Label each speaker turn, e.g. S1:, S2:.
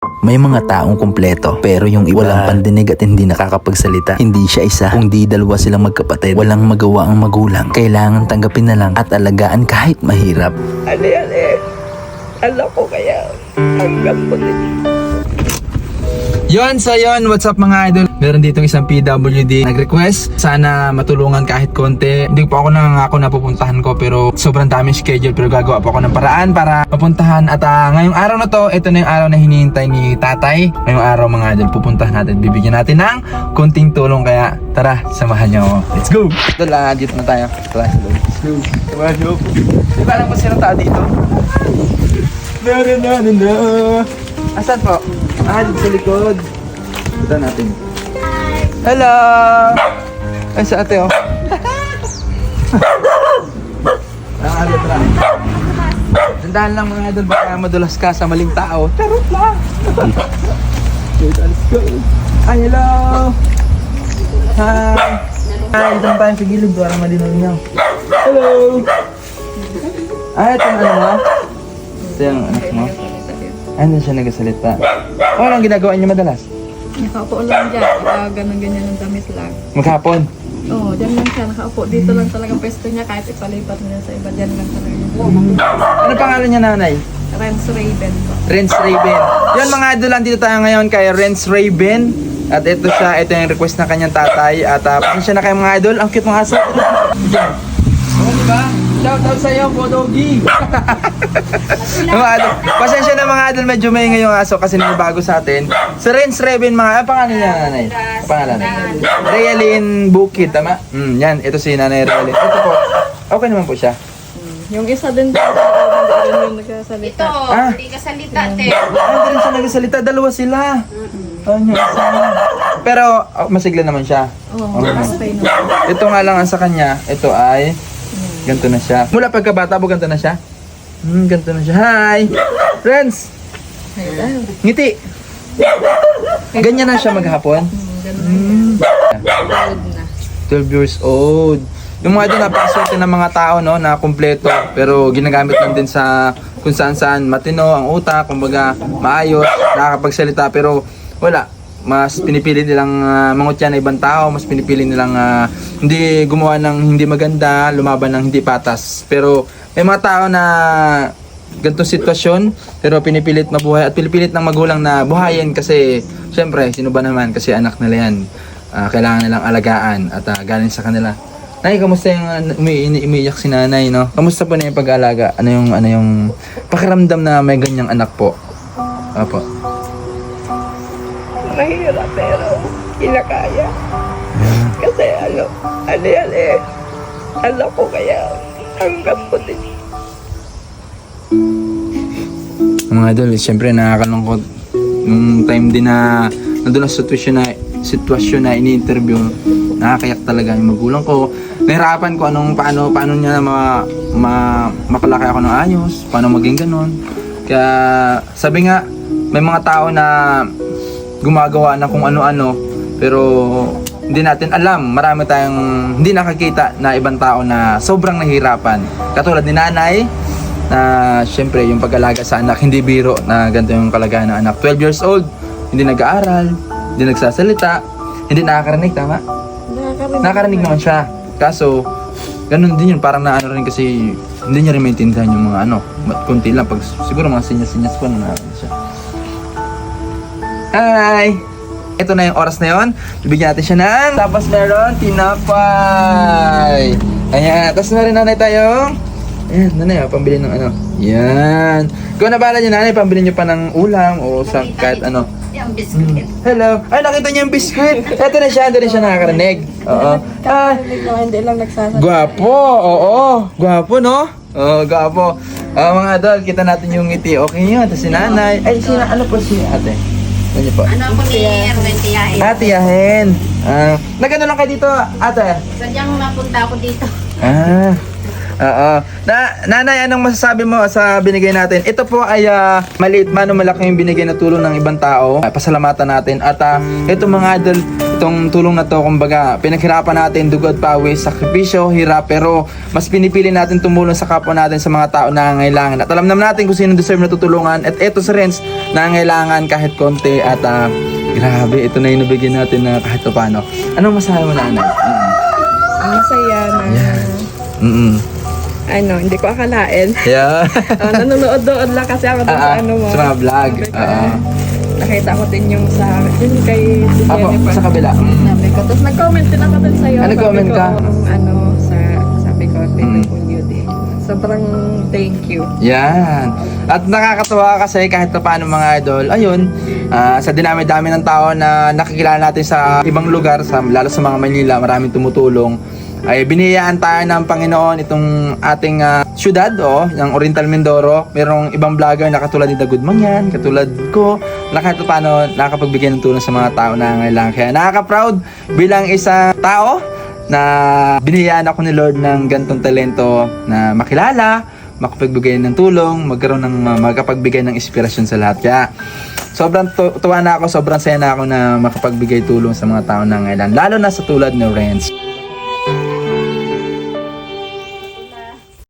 S1: May mga taong kumpleto pero yung iba walang pandinig at hindi nakakapagsalita. Hindi siya isa, kundi dalawa silang magkapatid. Walang magawa ang magulang. Kailangan tanggapin na lang at alagaan kahit mahirap.
S2: Ale. Alam ko kaya hanggang po din.
S3: Yon, so yon, what's up mga idol? Meron dito isang PWD nag-request. Sana matulungan kahit konti. Hindi po ako nangangako na pupuntahan ko pero sobrang daming schedule. Pero gagawa po ako ng paraan para mapuntahan. At ngayong araw na to, ito na yung araw na hinihintay ni tatay. Ngayong araw mga idol, pupuntahan natin. Bibigyan natin ng konting tulong. Kaya tara, samahan nyo ako. Let's go! Idol, dito na tayo. Tara, let's go. Samahan nyo. Di ba alam ko sino tao dito? Na. Asan po? Dito sa likod. Ito natin. Hello! Ay, sa ate, oh. Tandaan lang mga idol, baka madulas ka sa maling tao. Charot lang! Let's go! Ay, hello! Hi! Hi, dito tayong sa gilid para malinaw niyo. Hello! Ay, ito yung ano mo? Ito yung anak mo? Ano siya nagasalita? O, anong ginagawa niyo madalas?
S4: Nakaupo lang dyan, ganun-ganyan ang damit lang.
S3: Maghapon?
S4: Oo, dyan lang siya, nakaupo. Dito lang talaga pwesto niya, kahit ipalipat niya sa iba, dyan lang talaga niya.
S3: Ano pangalan niya, nanay?
S4: Renz Raven po.
S3: Renz Raven. Yan mga idol, dito tayo ngayon kay Renz Raven. At ito siya, ito yung request ng kanyang tatay. At pasensya na kayo mga idol, ang cute mga aso. Diyan. Oo, diba? Shout out sa'yo, Podogi! Mga idol, pasensya na mga idol, medyo may ngayong aso kasi bago sa atin. Sa Renz Raven, mga, pangalan niya, nanay? Pangalan? Realin Bukid, tama? Yan, ito si nanay Realin. Ito po, okay naman po siya.
S4: Yung isa din po, hindi rin yung nagsasalita.
S5: Ito, hindi ka salita, te.
S3: Hindi rin siya nagsalita, dalawa sila. Ano, isa. Pero masigla naman siya.
S4: Oo, okay naman.
S3: Ito nga lang ang sa kanya, ito ay ganito na siya. Mula pagkabata po ganito na siya. Ganito na siya. Hi! Friends! Ngiti! Ganyan na siya maghapon.
S4: Ganun na.
S3: 12 years old. Yung mga doon, napakaswerte ng mga tao, no, na kumpleto. Pero ginagamit lang din sa kung saan-saan matino, ang utak, kumbaga maayos, nakakapagsalita. Pero wala. Mas pinipili nilang mangutya na ibang tao, mas pinipili nilang hindi gumawa ng hindi maganda, lumaban ng hindi patas. Pero may mga tao na ganitong sitwasyon, pero pinipilit mabuhay at pinipilit ng magulang na buhayin kasi syempre, sino ba naman kasi anak nila yan. Kailangan nilang alagaan at galing sa kanila. Nay, kamusta yung umiiyak si nanay, no? Kamusta po na yung pag-aalaga? Ano yung pakiramdam na may ganyang anak po? Opo.
S2: Mahirap pero kinakaya. Kasi alam ko kaya hanggang po din.
S3: Mga idol, siyempre nakakalungkot nung time din na nandun sa sitwasyon na ini-interview, nakakayak talaga yung magulang ko. Nahirapan ko paano niya mapalaki ako ng ayos, paano maging ganun. Kaya sabi nga, may mga tao na gumagawa na kung ano-ano pero hindi natin alam, marami tayong hindi nakakita na ibang tao na sobrang nahihirapan. Katulad ni nanay na syempre yung pag-alaga sa anak hindi biro na ganito yung kalagayan ng anak. 12 years old, hindi nag-aaral, hindi nagsasalita, hindi nakakarinig, tama? Nakakarinig naman siya. Kaso ganun din yun, parang naano rin kasi hindi niya rin maintindihan yung mga kunti lang pag siguro mga sinyas-sinyas pa na siya. Hi! Ito na yung oras na yun. Bibigyan natin siya ng tapos meron tinapay. Ayan. Tapos na rin nanay tayo. Ayan, nanay, pambili ng ano. Ayan. Kung nabala niyo nanay, pambili niyo pa ng ulam o sa kahit ano.
S5: Yung biscuit.
S3: Hello. Ay, nakita niyo yung biscuit. Ito na siya. Ito rin siya nakakarinig. Oo. Ay,
S4: Hindi lang nagsasalita.
S3: gwapo. Oo. Gwapo, no? Oo, gwapo. Mga idol, kita natin yung ngiti. Okay yun. Tapos si nanay. Ay, ano po si ate? Ano po?
S5: Ano ako ni Erwin Tiyahin?
S3: Ate Yahen. Nagano lang kayo dito, ate?
S5: Sadyang napunta ako dito.
S3: Oo. Nanay, anong masasabi mo sa binigay natin? Ito po ay maliit man o malaki yung binigay na tulong ng ibang tao. Pasalamatan natin. At ito mga idol, itong tulong na to, kumbaga, pinaghirapan natin, dugo at pawis, sakripisyo, hirap, pero mas pinipili natin tumulong sa kapwa natin sa mga tao na nangangailangan. At alam naman natin kung sino deserve na tutulungan. At ito si Renz, nangangailangan kahit konti. At grabe, ito na yung nabigyan natin na kahit paano. Anong masasabi mo, nanay?
S2: Ang masaya na, hindi ko akalain.
S3: Yeah.
S2: Nanonood-dood lang kasi ako doon sa ano mo.
S3: Sa mga vlog.
S2: Sabi ko, nakita ko din yung yun kay
S3: Ako,
S2: Jennifer.
S3: sa kabila.
S2: Sabi ko, tapos nag-comment din ako dun sa'yo.
S3: Ano comment ka?
S2: Sabi ko, PWD. Sobrang thank you.
S3: Yan. At nakakatuwa kasi kahit pa paano mga idol, ayun, sa dinami-dami ng tao na nakikilala natin sa ibang lugar, lalo sa mga Manila, maraming tumutulong, ay biniyayaan tayo ng Panginoon itong ating syudad, ng Oriental Mindoro. Merong ibang vlogger na katulad ni Dagud Mangyan, katulad ko, na kahit paano nakapagbigay ng tulong sa mga tao na nangangailangan. Kaya nakaka-proud bilang isang tao na biniyayaan ako ni Lord ng gantong talento na makilala, makapagbigay ng tulong, magkaroon ng makapagbigay ng inspirasyon sa lahat. Kaya sobrang tuwa na ako, sobrang saya na ako na makapagbigay tulong sa mga tao na nangangailangan, lalo na sa tulad ni Renz.